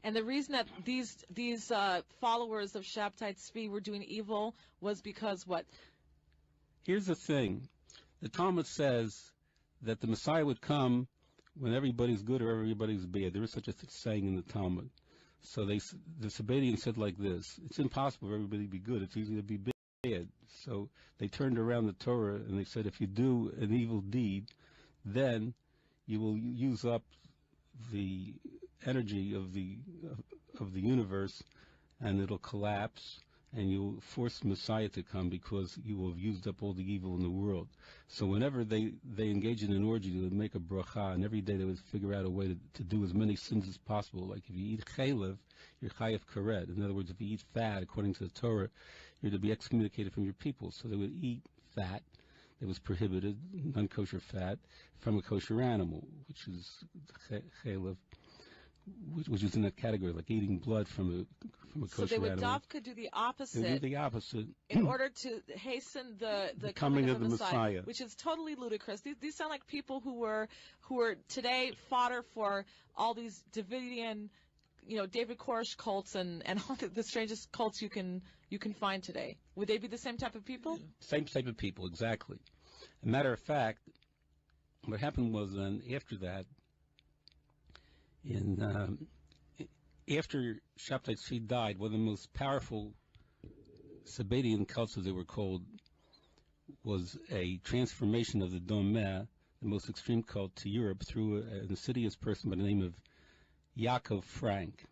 And the reason that these followers of Shabtai Tzvi were doing evil was because what? Here's the thing. The Talmud says that the Messiah would come when everybody's good or everybody's bad. There is such a saying in the Talmud. So the Sabbateans said like this: it's impossible for everybody to be good. It's easy to be bad. So they turned around the Torah and they said, if you do an evil deed, then you will use up the energy of the universe, and it'll collapse, and you'll force the Messiah to come because you will have used up all the evil in the world. So whenever they engage in an orgy, they would make a bracha, and every day they would figure out a way to do as many sins as possible. Like if you eat chaylev, you're chayav karet. In other words, if you eat fat, according to the Torah, you're to be excommunicated from your people. So they would eat fat that was prohibited, non-kosher fat, from a kosher animal, which is chaylev, which is in that category, like eating blood from a kosher animal. So they would dafka do the opposite. They do the opposite in order to hasten the coming of the Messiah, which is totally ludicrous. These sound like people who were today fodder for all these Davidian, David Koresh cults and all the strangest cults you can find today. Would they be the same type of people? Same type of people, exactly. As a matter of fact, what happened was then after that, after Shabtai Tzvi died, one of the most powerful Sabbatian cults, as they were called, was a transformation of the Domeh, the most extreme cult, to Europe through an insidious person by the name of Jacob Frank.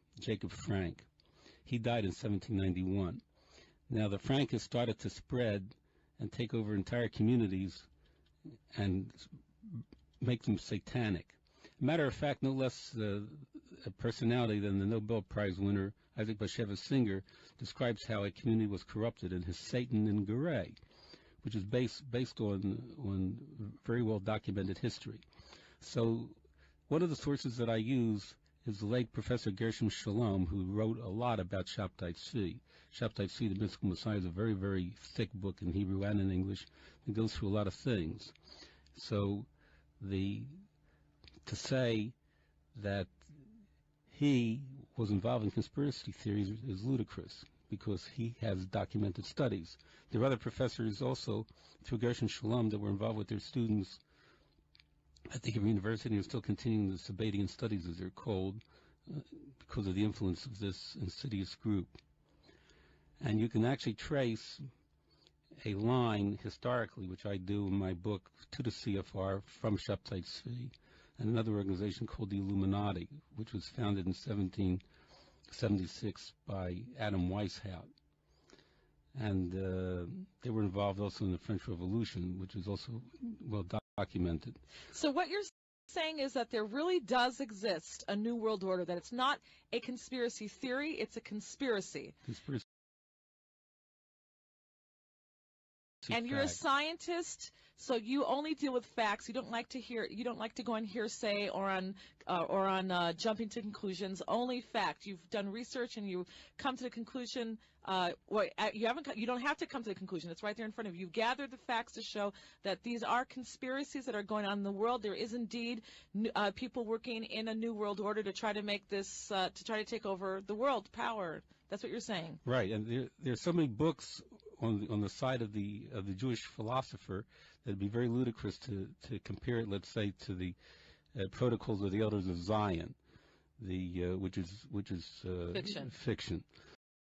He died in 1791. Now the Frankists started to spread and take over entire communities and make them satanic. Matter of fact, no less a personality than the Nobel Prize winner Isaac Bashevis Singer describes how a community was corrupted in his Satan in Garay, which is based on very well documented history. So one of the sources that I use is the late Professor Gershom Shalom, who wrote a lot about Shabtai Tzvi. Shabtai Tzvi, the Mystical Messiah, is a very, very thick book in Hebrew and in English. It goes through a lot of things. So to say that he was involved in conspiracy theories is ludicrous, because he has documented studies. There are other professors also, through Gershom Shalom, that were involved with their students at the Hebrew University and are still continuing the Sabbatian studies, as they're called, because of the influence of this insidious group. And you can actually trace a line historically, which I do in my book, to the CFR from Shabtai Tzvi, and another organization called the Illuminati, which was founded in 1776 by Adam Weishaupt. And they were involved also in the French Revolution, which is also well documented. So what you're saying is that there really does exist a new world order, that it's not a conspiracy theory, it's a conspiracy. And you're a scientist, so you only deal with facts. You don't like to go on hearsay or on jumping to conclusions. Only fact. You've done research and you come to the conclusion. You don't have to come to the conclusion. It's right there in front of you. You've gathered the facts to show that these are conspiracies that are going on in the world. There is indeed people working in a new world order to try to make this, to try to take over the world power. That's what you're saying. Right, and there's so many books on the side of the Jewish philosopher that it'd be very ludicrous to compare it, let's say, to the Protocols of the Elders of Zion, which is fiction.